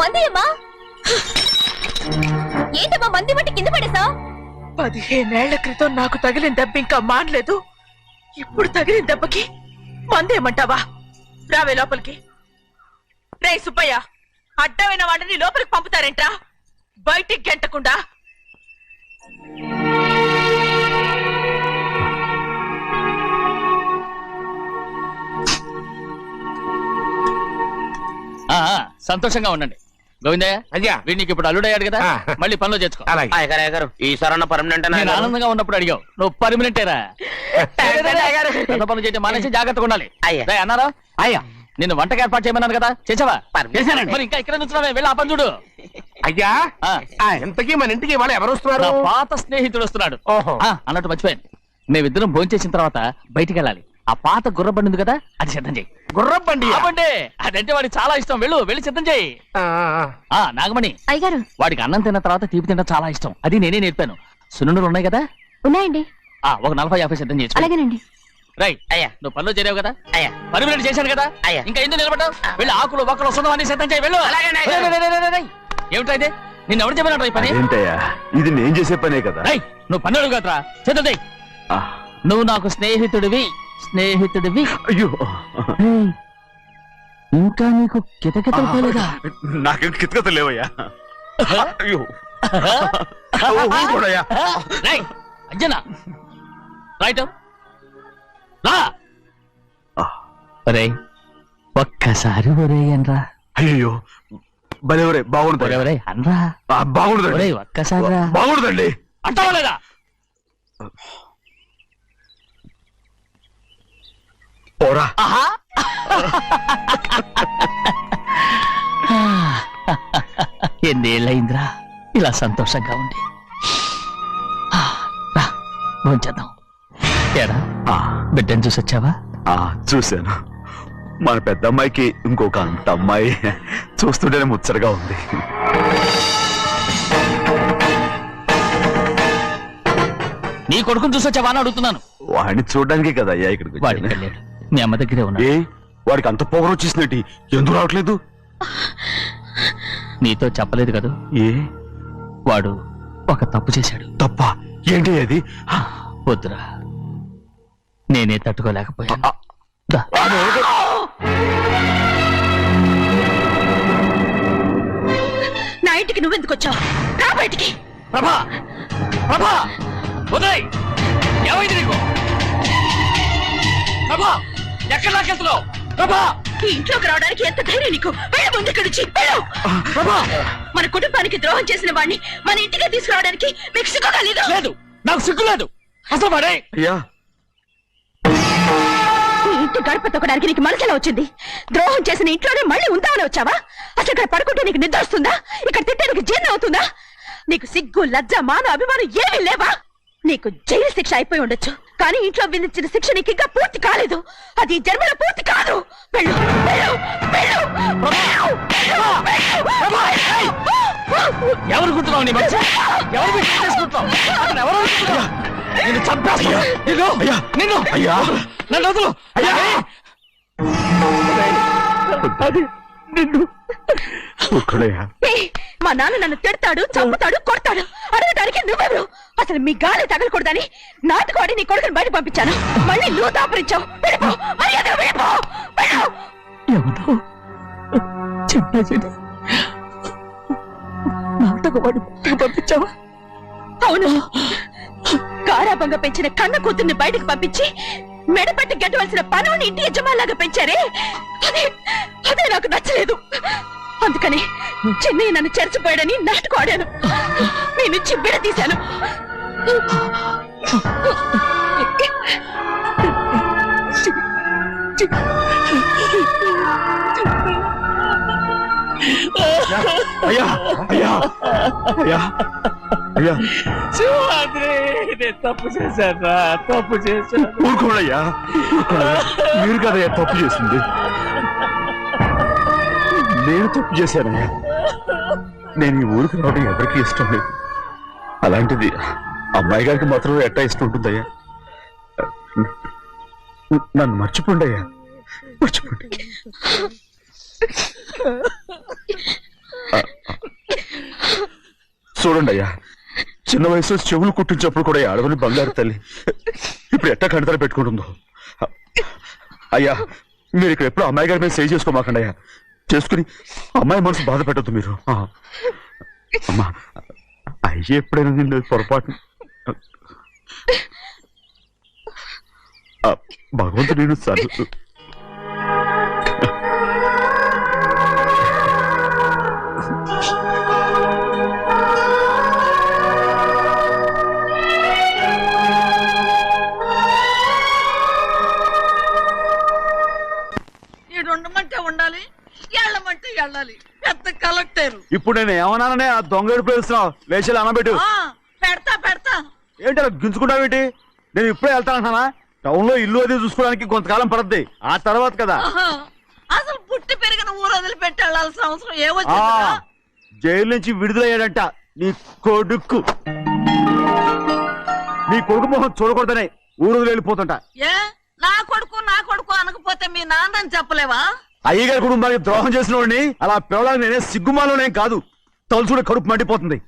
మందియమ్మా ఏంటమ్మా మంది బట్టి కింద పడేసా? 15 ఏళ్ల క్రితం నాకు తగిలిన దెబ్బ ఇంకా మానలేదు. ఇప్పుడు తగిలిన దెబ్బకి మందేమంటావా? రావే లోపలికి. రే సుబ్బయ్య, అడ్డమైన వాడిని లోపలికి పంపుతారేంట్రా? బయటికి గెంటకుండా. సంతోషంగా ఉండండి గోవిందయ్య. అయ్యా వీడికి ఇప్పుడు అల్లుడయ్యాడు కదా, మళ్ళీ పనిలో చేర్చుకో. ఈసారన్న పర్మనెంట్ నేను ఆనందంగా ఉన్నప్పుడు అడిగావు, నువ్వు పర్మనెంటేరా? పనులు చేయడం మానేసి జాగ్రత్తగా ఉండాలి. అన్నారా? అయ్యా నిన్ను వంటకి ఏర్పాటు చేయమన్నాను కదా, చేసావా? మరి ఇంకా ఇక్కడ నుంచున్నావే, వెళ్ళి ఆ పని చూడు. అయ్యా ఎంతకీ మన ఇంటికి ఇవాళ ఎవరు వస్తున్నారు? పాత స్నేహితుడు వస్తున్నాడు. అన్నట్టు మర్చిపోయాను, మేమిద్దరం భోంచేసిన తర్వాత బయటికి వెళ్ళాలి. ఆ పాత గుర్రబండి ఉంది కదా, అది సిద్ధం చేయి. గుర్రబండి? అదంటే వాడికి చాలా ఇష్టం. వెళ్ళి సిద్ధం చేయి. నాగమణి అయ్యగారు, వాడికి అన్నం తిన్న తర్వాత తీపి తినడం చాలా ఇష్టం. అది నేనే నేర్పాను. సున్నుండలు ఉన్నాయి కదా? ఉన్నాయండి. ఒక 40-50 సిద్ధం చేసి. అలాగేనండి. రైట్ అయ్యా, నువ్వు పనిలో చేరావు కదా, అయ్యా పర్మినెంట్ చేశాను కదా, అయ్యా ఇంకా ఎందుకు నిలబడ్డావు? వెళ్ళి ఆకులు ఒక్కలు వస్తుందో అన్ని సిద్ధం చేయి. వెళ్ళు. ఏమిటా ఇది? నిన్ను ఎవరు చెప్పినట్టు ఈ పని? ఇది నేను చేసే పనే కదా. నువ్వు పని అడుగు కదరా, సిద్ధం చేయి. నువ్వు నాకు స్నేహితుడివి. అయ్యో ఇంకా నీకు కితకితలు పోలేదా? నాకేం కితకితలు లేవయ్యా. అయ్యో అంజనా రైట్ రా. ఒరే ఒక్కసారి ఒరే అనరా. అయ్యో భలే బాగుంటుంది. ఒరే అనరా. బాగుండదండి. ఒక్కసారి బాగుండదండి. అంటావా లేదా? పోరా. ఎన్నేళ్ళయిందిరా ఇలా సంతోషంగా ఉండి. భోంచేద్దాం. ఏరా బిడ్డను చూసి వచ్చావా? చూశాను. మన పెద్ద అమ్మాయికి ఇంకొక అంత అమ్మాయి చూస్తుంటేనే ముచ్చటగా ఉంది. నీ కొడుకుని చూసి వచ్చావా అని అడుగుతున్నాను. వాడిని చూడడానికి కదా అయ్యా ఇక్కడికి. వాడికి వెళ్ళాడు, మీ అమ్మ దగ్గరే ఉన్నా. వాడికి అంత పొగరు వచ్చేసినట్టు ఎందుకు రావట్లేదు? నీతో చెప్పలేదు కదా. వాడు ఒక తప్పు చేశాడు. తప్ప ఏంటి అది? వద్దురా, నేనే తట్టుకోలేకపోయాను. నా ఇంటికి నువ్వెందుకు వచ్చావు? రా బయటికి. ప్రభా ప్రభా ఉదయ్, ఏమైంది నీకు? ప్రభా ఎక్కడ లాకెళ్తున్నావు? ప్రభా ఈ ఇంట్లోకి రావడానికి ఎంత ధైర్యం నీకు? వెళ్ళు ముందు ఇక్కడి నుంచి. మన కుటుంబానికి ద్రోహం చేసిన వాడిని మన ఇంటికి తీసుకురావడానికి మీకు సిగ్గుగా లేదు? లేదు, నాకు సిగ్గు లేదు అసలు. వాడే ఈ ఇంటి గడప తొక్కడానికి నీకు మనసులో వచ్చింది. ద్రోహం చేసిన ఇంట్లోనే మళ్ళీ ఉందామని వచ్చావా? అసలు ఇక్కడ పడుకుంటే నీకు నిద్ర వస్తుందా? ఇక్కడ తింటే నీకు జీర్ణం అవుతుందా? నీకు సిగ్గు, లజ్జ, మాన, అభిమానం ఏమీ లేవా? నీకు జైలు శిక్ష అయిపోయి ఉండొచ్చు, కానీ ఇంట్లో విధించిన శిక్ష నీకు ఇంకా పూర్తి కాలేదు. అది జన్మలో పూర్తి కాదు. వెళ్ళు, వెళ్ళు, వెళ్ళు, ఎవరు గుర్తున్నావు? నీ మంచి ఎవరు చేసుకుంటావు? నిన్ను చంపేస్తా. నిన్ను అయ్యా నన్ను వదులు. నిన్ను మా నాన్న నన్ను తిడతాడు, చంపుతాడు, కొడతాడు. అడగడానికి నువ్వెవరు? అసలు మీ గాలి తగలకూడదని నాటుకోడి నీ కొడుకుని బయట పంపించాను. మళ్ళీ నువ్వు దాపరించావు. నాటకవాడి పంపించావా? అవును, గారాబంగా పెంచిన కన్న కూతుర్ని బయటకు పంపించి మెడపట్టి గెట్టవలసిన పనుని ఇంటి యజమానిలాగా పెంచారే, అదే నాకు నచ్చలేదు. అందుకని చెన్నై నన్ను చెరచిపోయాడని నాటకం ఆడాను. మీ నుంచి విడదీశాను. అయ్యా అయ్యా అయ్యా అయ్యా తప్పు చేశాను, తప్పు చేశాను. ఊరుకోడయ్యా, మీరు కదయ్యా తప్పు చేసింది. నేను తప్పు చేశానయ్యా. నేను ఈ ఊరికి రావడం ఎవరికి ఇష్టం లేదు. అలాంటిది అమ్మాయి గారికి మాత్రం ఎట్టా ఇష్టం ఉంటుందయ్యా. నన్ను మర్చిపోండి అయ్యా, మర్చిపోండి. చూడండి అయ్యా, చిన్న వయసులో చెవులు కుట్టించినప్పుడు కూడా ఈ ఆడవని బంగారు తల్లి ఇప్పుడు ఎట్టా కంటతల పెట్టుకుంటుందో. అయ్యా, మీరు ఇక్కడ ఎప్పుడు అమ్మాయి గారి మీద సేవ్ చేసుకోమాకండి అయ్యా. చేసుకుని అమ్మాయి మనసు బాధ పెట్టద్దు మీరు. అమ్మా, అయ్యే ఎప్పుడైనా నిన్ను పొరపాటు భగవంతుడు నేను సర్ ఉండమంటే ఉండాలి, వెళ్ళమంటే వెళ్ళాలి. పెద్ద కలెక్టర్. ఇప్పుడు నేను ఏమన్నాననే ఆ దొంగ ఎడుపు వేస్తున్నావు. లేచి అనబెట్టు. పెడతా పెడతా. ఏంటి అలా గించుకుంటావేంటి? నేను ఇప్పుడే వెళ్తానంటున్నానా? టౌన్ లో ఇల్లు అది చూసుకోవడానికి కొంతకాలం పడద్ది, ఆ తర్వాత కదా. అసలు పుట్టి పెరిగిన ఊరు వదిలిపెట్టి వెళ్ళాల్సిన అవసరం ఏమొచ్చింది? జైలు నుంచి విడుదలయ్యాడంట నీ కొడుకు. నీ కొడుకు మొహం చూడకూడదనే ఊరు వెళ్ళిపోతుంటా. ఏ నా కొడుకు అనకపోతే మీ నాన్నని చెప్పలేవా? అయ్యగారి కుటుంబానికి ద్రోహం చేసిన వాడిని అలా పిల్లలని నేనే సిగ్గుమాలోనేం కాదు, తలుచుకుంటే కడుపు మండిపోతుంది.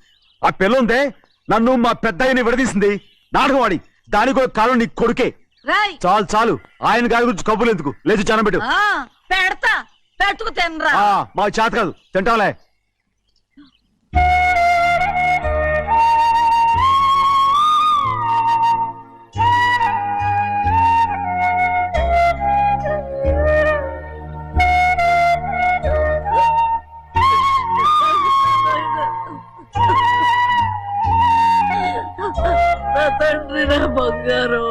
ఆ పిల్లందే నన్ను మా పెద్దయ్యని విడదీసింది, నాటకం ఆడి. దానికి ఒక కాలం నీ కొడుకే. చాలు చాలు, ఆయన గారి గురించి కబుర్లు ఎందుకు, లేచి చనబెట్టు. పెడతా, పెట్టుకు తినరా. మా చేత కాదు, తింటావులే. తండ్రి నా బంగారు,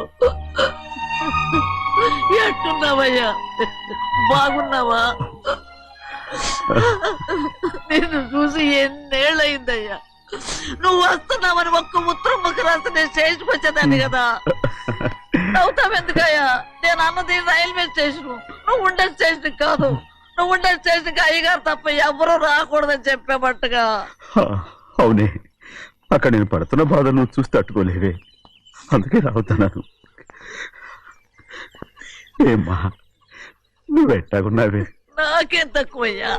ఎట్టున్నావయ్యా? బాగున్నావా? నిన్ను చూసి ఎన్నేళ్ళయిందయ్యా. నువ్వు వస్తున్నావని ఒక్క ఉత్తరం ముక్క రాస్తే నేను స్టేషన్కి వచ్చేదాన్ని కదా. అవుతావెందుకయ్యా? నేను అన్నది రైల్వే స్టేషన్, నువ్వు ఉండే స్టేషన్ కాదు. నువ్వు ఉండే స్టేషన్కి అయ్యగారు తప్ప ఎవరూ రాకూడదని చెప్పేమట్టుగా. అవునే, అక్కడ నేను పడుతున్న బాధ నువ్వు చూసి తట్టుకోలేవే, అందుకే రావుతున్నాను. ఏమ్మా, నువ్వెట్టాగున్నావే? నాకేం తక్కువయ్యా,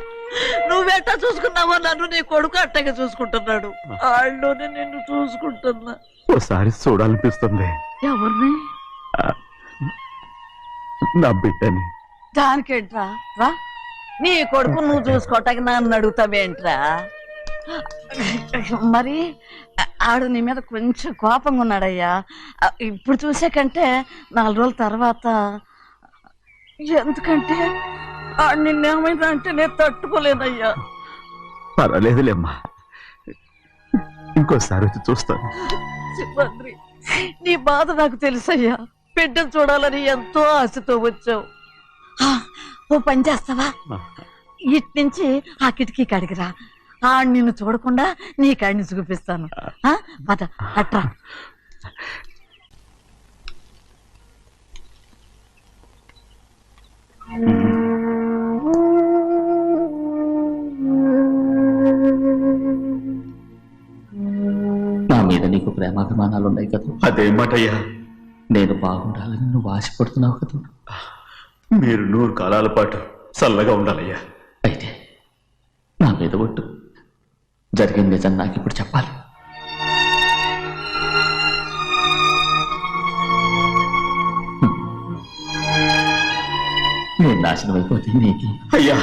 నువ్వెట్టా చూసుకున్నావో నన్ను నీ కొడుకు అట్టగా చూసుకుంటున్నాడు. ఆళ్ళలోనే నిన్ను చూసుకుంటున్నా. ఓసారి చూడాలనిపిస్తుంది. ఎవరిని? నా బిడ్డని. దానికేంట్రా, రా. నీ కొడుకు నువ్వు చూసుకోవటానికి నన్ను అడుగుతావేంట్రా? మరి ఆడు నీ మీద కొంచెం కోపంగా ఉన్నాడయ్యా. ఇప్పుడు చూసే కంటే 4 రోజుల తర్వాత. ఎందుకంటే ఆడు నిన్నేమైనా అంటే నేను తట్టుకోలేనయ్యా. పర్వాలేదులేమ్మా, ఇంకోసారి వచ్చి చూస్తాను. సింహాద్రి, నీ బాధ నాకు తెలుసయ్యా. బిడ్డను చూడాలని ఎంతో ఆశతో వచ్చావు. ఓ పని చేస్తావా? ఇటు నుంచి ఆ కిటికీ కడిగిరా. నిన్ను చూడకుండా నీ కాడిని చూపిస్తాను. పద అట్రా. నా మీద నీకు ప్రేమాభిమానాలు ఉన్నాయి కదా. అదేమాటయ్యా? నేను బాగుండాలని నువ్వు ఆశపడుతున్నావు కదా. మీరు 100 కాలాల పాటు చల్లగా ఉండాలయ్యా. అయితే నా మీద ఒట్టు, జరిగిన నిజం నాకు ఇప్పుడు చెప్పాలి. నేను నాశనం అయిపోతే నీకు. అయ్యా,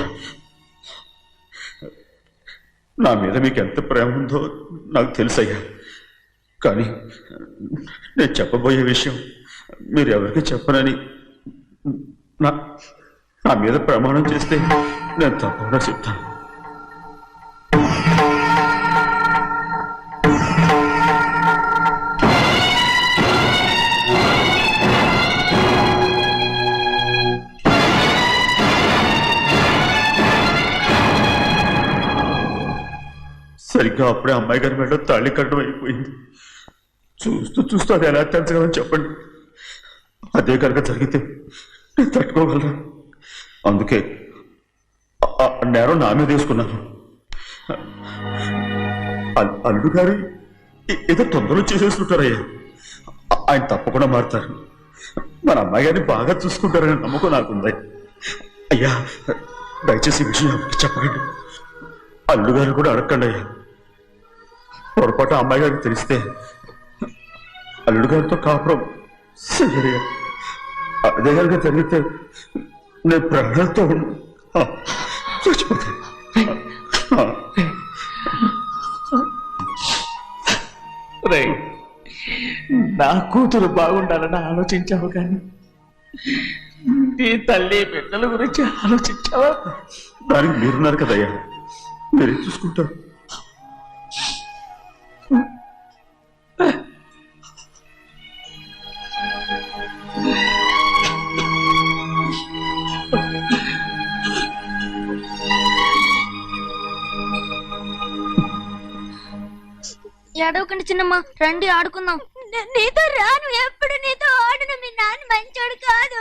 నా మీద మీకు ఎంత ప్రేమ ఉందో నాకు తెలుసయ్యా. కానీ నేను చెప్పబోయే విషయం మీరు ఎవరికి చెప్పనని నా మీద ప్రమాణం చేస్తే నేను తప్పకుండా చెప్తాను. సరిగ్గా అప్పుడే అమ్మాయి గారి మెడలో తాళి కట్టడం అయిపోయింది. చూస్తూ చూస్తూ అది ఎలా తెంచగలని చెప్పండి. అదే కనుక జరిగితే నేను తట్టుకోగలను. అందుకే నేరం నా మీద వేసుకున్నాను. అల్లుడు గారు ఏదో తొందరలో చేసేసుకుంటారయ్యా. ఆయన తప్పకుండా మారుతారు. మన అమ్మాయి గారిని బాగా చూసుకుంటారనే నమ్మకం నాకుంది. అయ్యా, దయచేసి ఈ విషయం ఎవరికి చెప్పండి. అల్లుడు గారు కూడా అడగండి అయ్యా. పొరపాటు అమ్మాయి గారికి తెలిస్తే అల్లుడు గారితో కాపురం చెయ్యయ్యా. అదే కనుక జరిగితే నేను ప్రాణాలతో చచ్చిపోతాను. రేయ్, నా కూతురు బాగుండాలని ఆలోచించావు కానీ నీ తల్లి బిడ్డల గురించి ఆలోచించావా? దానికి మీరున్నారు కదయ్యా, మీరే చూసుకుంటారు. ఏడవకండి చిన్నమ్మ, రండి ఆడుకుందాం. నీతో రాను, ఎప్పుడు నీతో ఆడను. మీ నాన్న మంచోడు కాదు.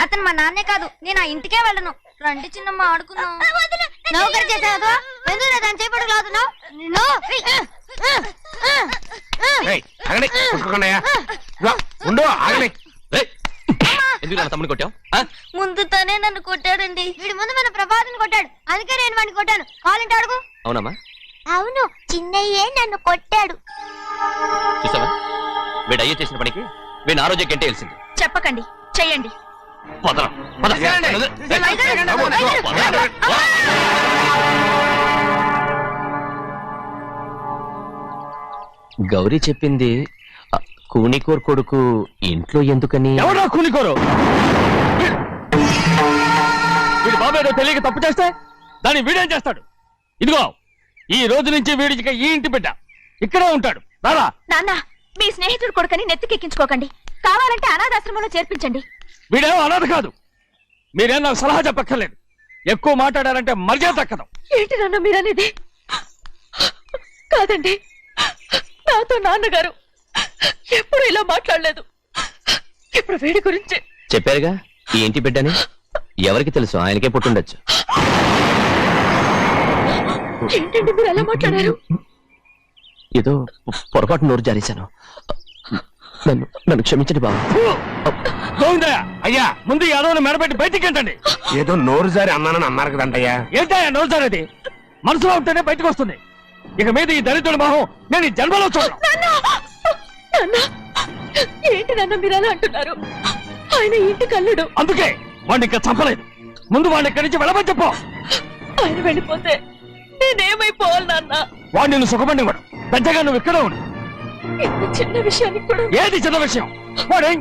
అతను మా నాన్నే కాదు, నేను ఆ ఇంటికే వెళ్ళను. రండి చిన్నమ్మ ఆడుకుందాం. నౌకరి చేసావు ఎందుకు దాని చేపడు కాదు. ఎందుకు తమ్ముడు కొట్టావు? ముందు తనే నన్ను కొట్టాడండి. వీడి ముందు మన ప్రభాతం కొట్టాడు, అందుకే నేను వాడిని కొట్టాను. కావాలంటే అడుగు. అవునమ్మా, అవును, చిన్నయ్యే నన్ను కొట్టాడు. చూసావా వీడు అయ్యే చేసిన పనికి వీడిని ఆ రోజే గంటే తెలిసింది. చెప్పకండి, చెయ్యండి. గౌరీ చెప్పింది కూనికోర్ కొడుకు ఇంట్లో ఎందుకని. ఎవరా కూనికోరు? వీడి బాబాయ్ తెలియక తప్పు చేస్తే దాన్ని వీడేం చేస్తాడు? ఇదిగో ఈ రోజు నుంచి వీడికి ఈ ఇంటి బిడ్డ ఇక్కడే ఉంటాడు. రారా. నాన్న, మీ స్నేహితుడు కొడుకని నెత్తికెక్కించుకోకండి. కావాలంటే అనాథాశ్రమంలో చేర్పించండి. వీడేమో అనాథ కాదు. మీరేం నాకు సలహా చెప్పక్కర్లేదు. ఎక్కువ మాట్లాడారంటే మర్యాద తక్కదు. ఏంటి నాన్న మీరనేది? కాదండి, నాతో నాన్నగారు ఎప్పుడు ఇలా మాట్లాడలేదు. ఇప్పుడు వీడి గురించి చెప్పారుగా ఈ ఇంటి బిడ్డని. ఎవరికి తెలుసు, ఆయనకే పుట్టుండొచ్చు. ఏంటండి మీరు ఎలా మాట్లాడారు? ఏదో పొరపాటు నోరు జారేశాను. నన్ను క్షమించండి బాబు. అయ్యా ముందు ఈ అడవుని మెడబెట్టి బయటికి ఏంటండి? ఏదో నోరు జారి అన్నానని అన్నారు కదంటయ్యా. ఏంటయ్యా నోరు జారేది? మనసులో ఉంటేనే బయటకు వస్తుంది. ఇక మీద ఈ దరిద్రుడి మొహం నేను ఈ జన్మలో చూడను. ఏంటి నాన్న మీరు అలా అంటున్నారు? ఆయన ఇంటి కల్లుడు. అందుకే వాడిని ఇంకా చంపలేదు. ముందు వాడిని ఇక్కడి నుంచి వెళ్ళమని చెప్పు. ఆయన వెళ్ళిపోతే నేనేమైపోవాలి నాన్న? వాడు నిన్ను సుఖపడివాడు. పెద్దగా నువ్వు ఇక్కడ ఉండు. ఇంత చిన్న విషయానికి కూడా. ఏది చిన్న విషయం? వాడే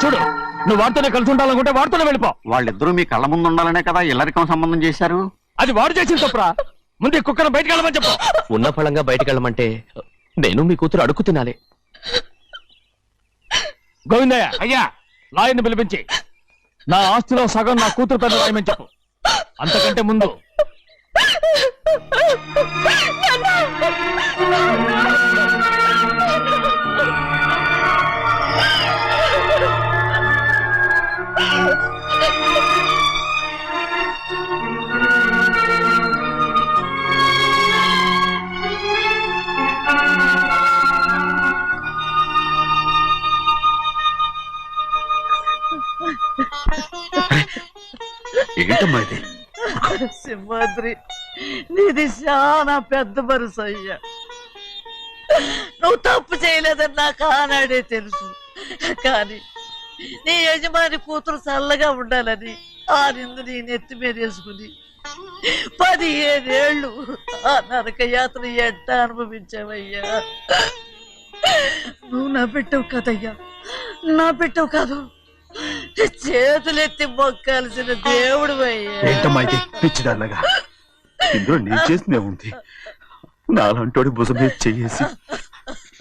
చూడు, నువ్వు వాడితోనే కలిసి ఉండాలనుకుంటే వాడితోనే వెళ్ళిపో. వాళ్ళిద్దరూ మీ కళ్ళ ముందు ఉండాలనే కదా ఇల్లరికం సంబంధం చేశారు. అది వాడు చేసిన తప్పురా. ముందు ఈ కుక్కను బయటకు వెళ్ళమని చెప్పు. ఉన్న ఫలంగా బయటకు వెళ్ళమంటే నేను మీ కూతురు అడుగు తినాలి. గోవిందయ్య, అయ్యా లాయర్ని పిలిపించి నా ఆస్తిలో సగం నా కూతురు పెద్ద రాయమని చెప్పు. అంతకంటే ముందు ఏంటమ్మా ఇది? సింహాద్రి, నీది చాలా పెద్ద మనసు అయ్యా. నువ్వు తప్పు చేయలేదని నాకు ఆనాడే తెలుసు. కానీ నీ యజమాని కూతురు చల్లగా ఉండాలని ఆ నిందు నీ నెత్తి మీద వేసుకుని 15 ఏళ్ళు ఆ నరక యాత్ర ఎట్ట అనుభవించావయ్యా. నువ్వు నా పెట్టవు కదయ్యా, నా పెట్టవు కాదు, చేతులెత్తి మొక్కాల్సిన దేవుడు అయ్యా. ఏంటమ్మా ఇది పిచ్చిదాన్నగా? ఇందులో నేను చేసినే ఉంది. నాలంటోడి భుజం మీద చెయ్యేసి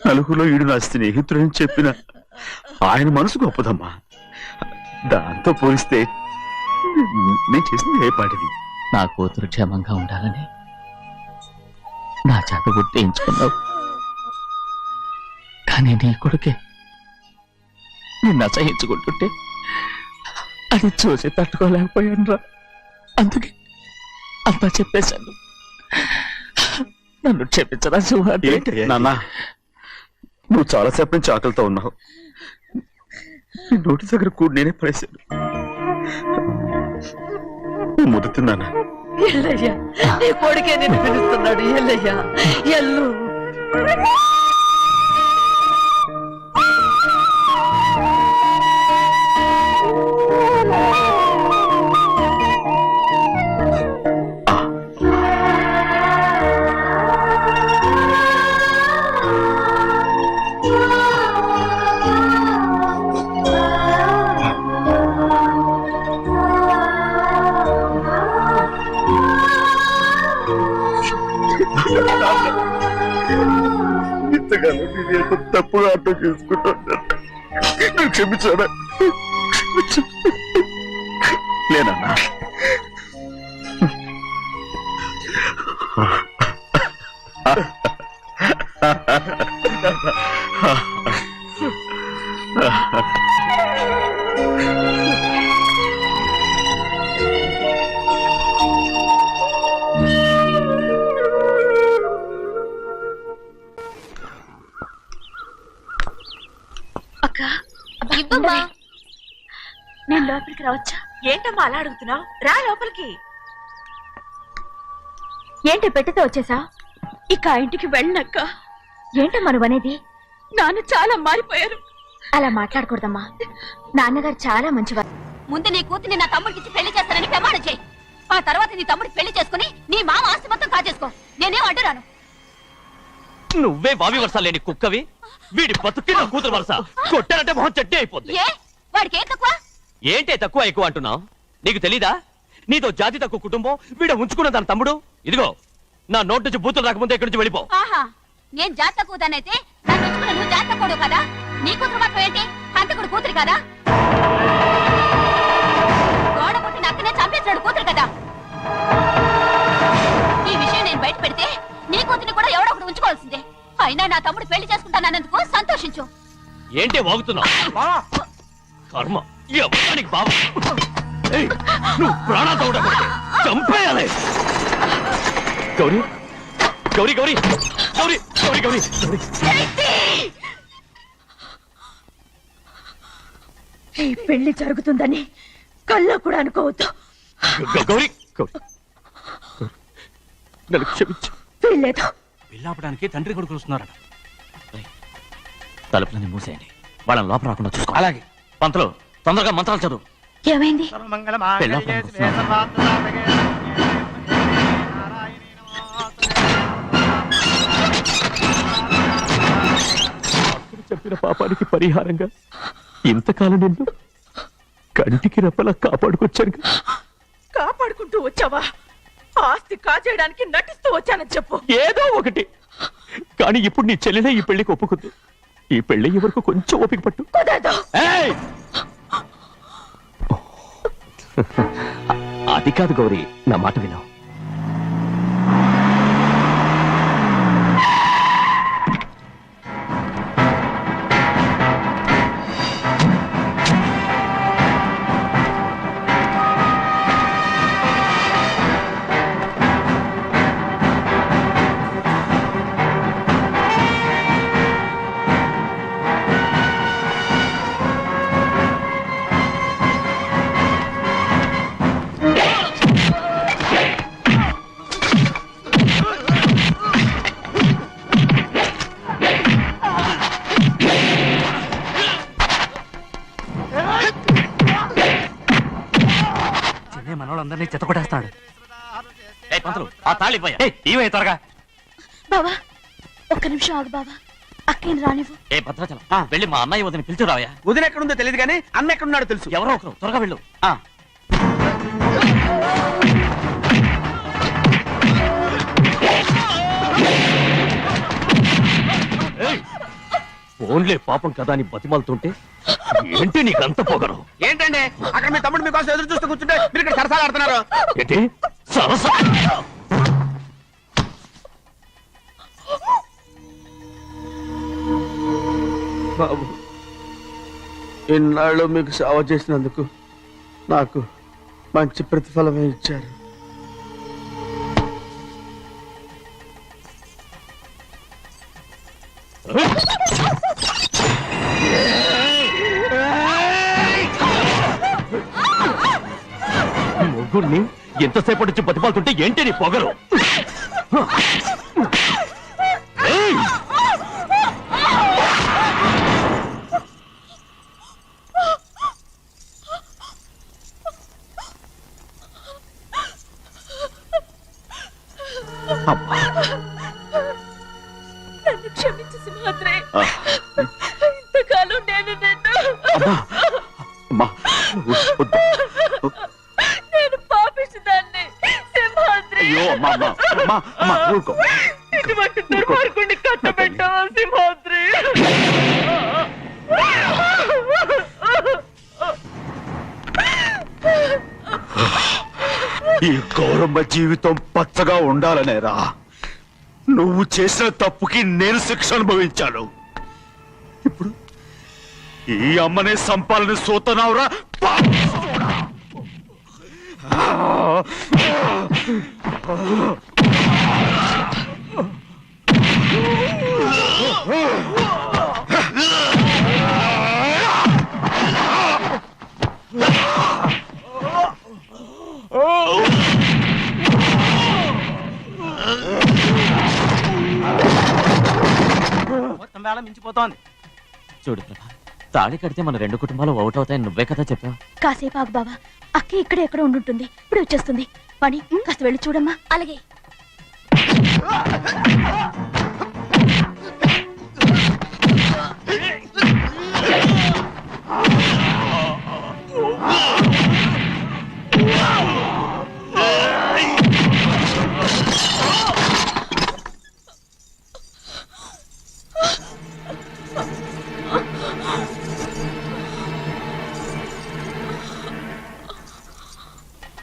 నలుగురిలో ఈడు నా స్నేహితుడని చెప్పిన ఆయన మనసు గొప్పదమ్మా. దాంతో పోలిస్తే నేను చేసింది ఏ పాటిది? నా కూతురు క్షేమంగా ఉండాలని నా చేత గుర్తించుకున్నావు. కానీ నీ కొడుకే నిన్ను అసహించుకుంటుంటే అది చూసి తట్టుకోలేకపోయాను రా. అందుకే అంతా చెప్పేశాను. నన్ను క్షమించరా సింహాద్రి. నాన్న, నువ్వు చాలాసేపు నుంచి ఆకలితో ఉన్నావు. నీ నోటి దగ్గర కూడా నేనే పడేశాను. నువ్వు ముద్దు తిన్నానా? ఎల్లయ్యా నీ కొడుకే నిన్ను పిలుస్తున్నాడు ఎల్లయ్యా ఎల్లు ఇంతకాలం నేను ఏదో తప్పుగా అర్థం చేసుకుంటున్నాను. నువ్వు క్షమించాడా? లేనన్నా. అక్క ఇవ్వమ్మా. నేను లోపలికి రావచ్చా? ఏంటమ్మా అలా అడుగుతున్నావు? రా లోపలికి. ఏంటి పెట్టితో వచ్చేసా? ఇక ఆ ఇంటికి వెళ్ళనక్క. ఏంటమ్మా నువ్వు అనేది? నాన్న చాలా మారిపోయారు. అలా మాట్లాడకూడదమ్మా. నాన్నగారు చాలా మంచివారు. ముందు నీ కూతుర్ని నా తమ్ముడికి ఇచ్చి పెళ్లి చేస్తానని ప్రమాణం చేయి. ఆ తర్వాత నీ తమ్ముడికి పెళ్లి చేసుకుని నీ మామ ఆస్తి మొత్తం కాజేసుకో. నేనేం అడ్డురాను. నువ్వే బావి వరుస లేని కుక్కవి. వీడి బతుక్కి నా కూతురు వరుస. కొట్టానంటే మొహం చట్నీ అయిపోద్ది. ఏ వాడికి ఏం తక్కువ? ఏంటే తక్కువ ఎక్కువ అంటున్నావు? నీకు తెలీదా? నీతో జాతి తక్కువ కుటుంబం వీడ ఉంచుకున్న తన తమ్ముడు. ఇదిగో నా నోటి నుంచి బూతులు రాకముందే ఇక్కడి నుంచి వెళ్ళిపో. ఆహా, నేను జాత కూదానైతే నన్ను ఉంచుకున్న నువ్వు జాత కూడు కదా. నీ కూతురు మాత్రం ఏంటి? హంతకుడు కూతురు కదా. గోడ పుట్టిన అక్కనే చంపేసినాడు కూతురు కదా. ఈ విషయం నేను బయట పెడితే నీ కూతురిని కూడా ఎవడో ఒకటి ఉంచుకోవాల్సిందే. అయినా నా తమ్ముడు పెళ్లి చేసుకుంటానన్నందుకు సంతోషించు. ఏంటే వాగుతున్నావు? కర్మ ఎవరికి బావ. ఏయ్, నువ్వు ప్రాణాలతో ఉండకూడదు. చంపేయాలి. గౌరీ గౌరీ గౌరీ గౌరీ గౌరీ గౌరీ ఈ పెళ్లి జరుగుతుందని కల్లో కూడా అనుకోవద్దు. గౌరీ గౌరీ నన్ను క్షమించు. వీల్లేదు. పెళ్ళాపడానికి తండ్రి కొడుకులు వస్తున్నారట. తలుపులని మూసేయండి. వాళ్ళని లోపల రాకుండా చూసుకో. అలాగే. పంతులు తొందరగా మంత్రాలు చదువు. ఏమైంది? చెప్పిన పాపానికి పరిహారంగా ఇంతకాలం నిన్ను కంటికి రెప్పలా కాపాడుకొచ్చాను. కాపాడుకుంటూ వచ్చావా? ఆస్తి కాజేయడానికి నటిస్తూ వచ్చానని చెప్పు. ఏదో ఒకటి. కానీ ఇప్పుడు నీ చెల్లెలే ఈ పెళ్లికి ఒప్పుకుంది. ఈ పెళ్లి ఎవరికి కొంచెం ఓపిక పట్టు. ఏయ్! అది కాదు గౌరీ, నా మాట విను. మనోళ్ళందరినీ చెత్తకొట్టేస్తాడు. ఆ తాళి ఇవే త్వరగా. బావా ఒక్క నిమిషం ఆగు బావా. అక్కేం రానివ్వు. ఏ భద్రాచలం వెళ్ళి మా అన్నయ్య వదిన పిలిచిరావయ్యా. వదిన ఎక్కడుందో తెలియదు కానీ అన్న ఎక్కడున్నాడో తెలుసు. ఎవరో ఒకరు త్వరగా వెళ్ళు. ఫోన్లే పాపం కదా అని బతిమాలుతుంటే ఏంటి నీకంత పొగరు? ఏంటండి అక్కడ మీ తమ్ముడు మీకోసం ఎదురు చూస్తూ కూర్చుంటే మీరు ఇక్కడ సరసాలు ఆడుతున్నారు. ఏంటి సరస? బాబు, ఇన్నాళ్ళు మీకు సేవ చేసినందుకు నాకు మంచి ప్రతిఫలమే ఇచ్చారు. ముగ్గురిని ఎంతసేపటి నుంచి బతిపాలుతుంటే ఏంటి నీ పొగరు? ఏయ్! అమ్మా. నన్ను క్షమించు సింహాద్రి. ఆ. ఇంతకాలం నేను నిన్ను అమ్మా. అమ్మా. వద్దు. నేను పాపిస్తుదాన్ని సింహాద్రి. అయ్యో అమ్మా అమ్మా అమ్మా అమ్మా ఊరుకో. ఇటువంటి దుర్మార్గుడిని కట్టబెట్టావా సింహాద్రి? ఈ గౌరమ్మ జీవితం పచ్చగా ఉండాలనేరా నువ్వు చేసిన తప్పుకి నేను శిక్ష అనుభవించాను. ఇప్పుడు ఈ అమ్మనే సంపాలని సోతనావురా పాపిస్తోడా. మొత్తం వేళ మించిపోతోంది. చూడు ప్రభా, తాళి కడితే మన రెండు కుటుంబాలు అవుట్ అవుతాయని నువ్వే కదా చెప్పావు. కాసేపు ఆగు బావా, అక్క ఇక్కడే ఎక్కడ ఉండుంటుంది, ఇప్పుడు వచ్చేస్తుంది. పని కాస్త వెళ్ళి చూడమ్మా. అలాగే.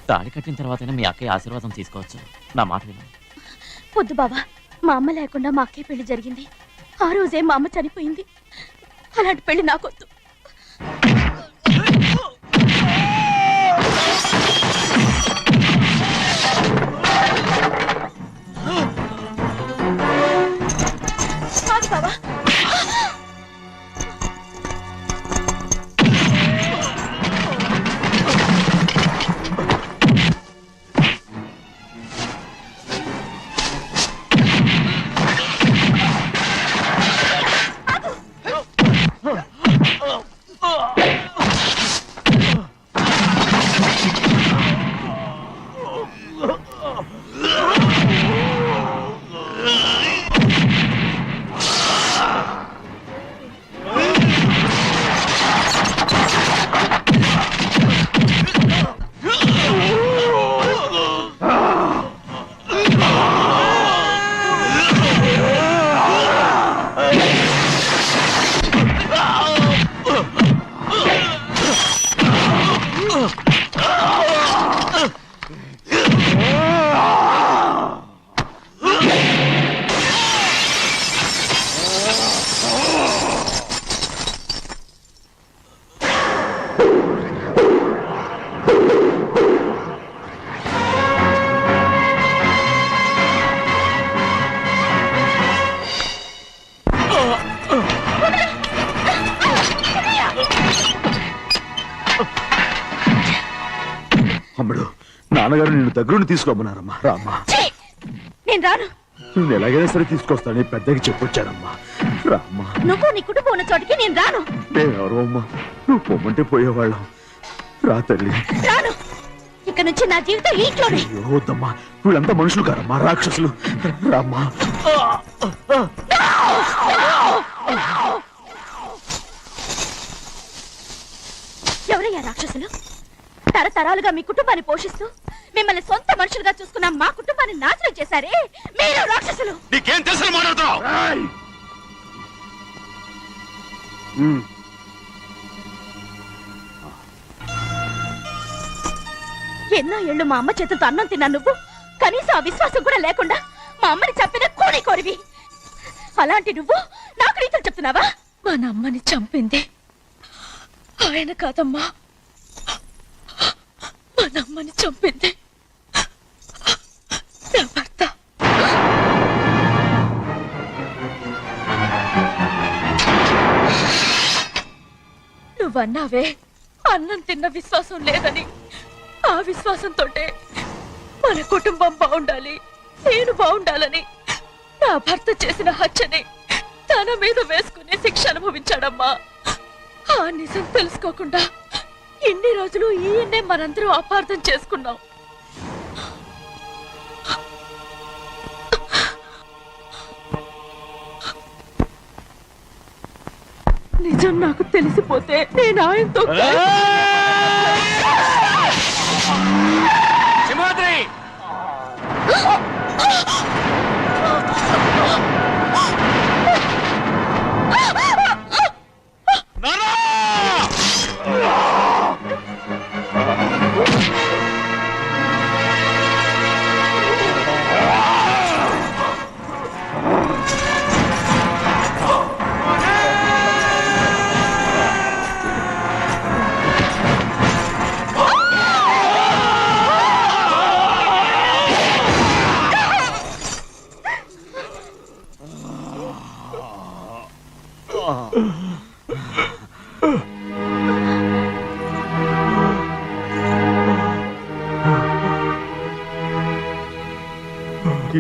తాళి కట్టిన తర్వాతనే మీ అక్కయ్య ఆశీర్వాదం తీసుకోవచ్చు. నా మాట విను. వద్దు బావా, మా అమ్మ లేకుండా మా అక్కయ్య పెళ్లి జరిగింది. ఆ రోజే మా అమ్మ చనిపోయింది. అలాంటి పెళ్లి నాకొద్దు. కాదు బావా. అమ్ముడు, నాన్నగారు నిన్ను దగ్గరుండి తీసుకోమన్నారమ్మా. రామ్మా. నేను రాను. నువ్వు ఎలాగైనా సరే తీసుకొస్తానని పెద్దకి చెప్పొచ్చారమ్మా. రామ్మా. నువ్వు నీ కుటుంబం ఉన్న చోటికి నేను రాను. నేనెవరో అమ్మా, నువ్వు పొమ్మంటే పోయేవాళ్ళం. రా తల్లి. రాను. ఇక నుంచి నా జీవితం ఈ ఇంట్లోనే. అయ్యో వద్దమ్మా, వీళ్ళంతా మనుషులు కారమ్మా, రాక్షసులు. రామ్మా. ఎవరయ్యా రాక్షసులు? తరతరాలుగా మీ కుటుంబాన్ని పోషిస్తూ మిమ్మల్ని సొంత మనుషులుగా చూసుకున్న మా కుటుంబాన్ని నాశనం చేశారే మీరు రాక్షసులు. నీకేం తెలుసు మాట్లాడుతున్నావు? ఎన్నో ఏళ్ళు మా అమ్మ చేతులతో అన్నం తిన్నా నువ్వు కనీసం ఆ విశ్వాసం కూడా లేకుండా మా అమ్మని చంపిన కోడి కోరివి. అలాంటి నువ్వు నాకు రీతులు చెప్తున్నావా? మా అమ్మని చంపింది ఆయన కాదమ్మా, మా అమ్మని చంపింది నా భర్త. నువ్వన్నావే అన్నం తిన్న విశ్వాసం లేదని, ఆ విశ్వాసంతో మన కుటుంబం బాగుండాలి, నేను బాగుండాలని నా భర్త చేసిన హత్యని తన మీద వేసుకునే శిక్ష అనుభవించాడమ్మా. ఆ నిజం తెలుసుకోకుండా ఇన్ని రోజులు ఈయన్నే మనందరూ అపార్థం చేసుకున్నాం. నిజం నాకు తెలిసిపోతే నేను ఆయనతో సింహాద్రి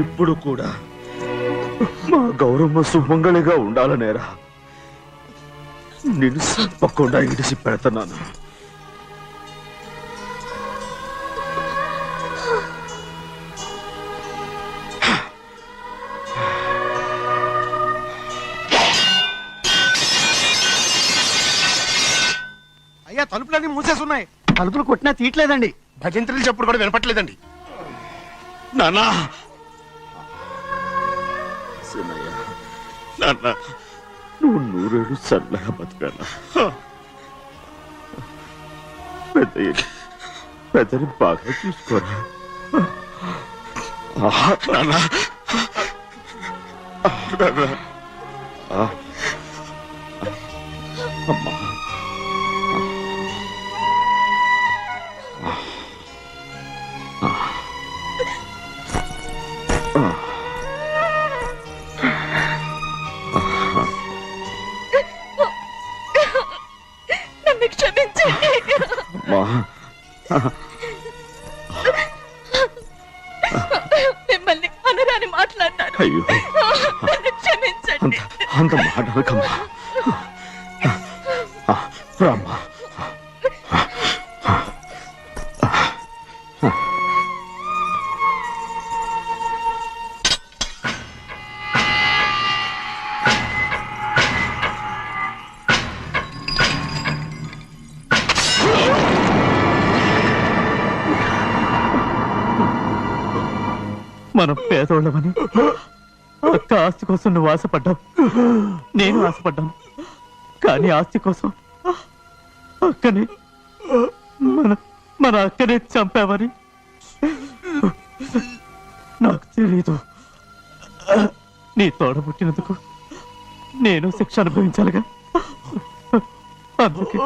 ఇప్పుడు కూడా మా గౌరమ్మ సుమంగళిగా ఉండాలనేరా నేను తప్పకుండా ఇడిసి పెడుతున్నాను. అయ్యా తలుపులన్నీ మూసేసున్నాయి. తలుపులు కొట్టినా తీయట్లేదండి. భజంత్రులు చెప్పుడు కూడా వినపట్లేదండి. నాన్నా సీనయ్య, నాన్న నువ్వు 100 ఏళ్ళు చల్లగా బతకాలా. పెద్దని బాగా చూసుకోరా. నాన్న అమ్మా నన్ను క్షమించండి. మిమ్మల్ని అనరాని మాట్లాడినాను. అయ్యో నన్ను క్షమించండి. అంత మాటలకమ్మా. రామ్మా. మనం పేదోళ్ళమని అక్క ఆస్తి కోసం నువ్వు ఆశపడ్డావు, నేను ఆశపడ్డాను. కానీ ఆస్తి కోసం అక్కని మన అక్కనే చంపావని నాకు తెలీదు. నీ తోడ పుట్టినందుకు నేను శిక్ష అనుభవించాలిగా. అందుకే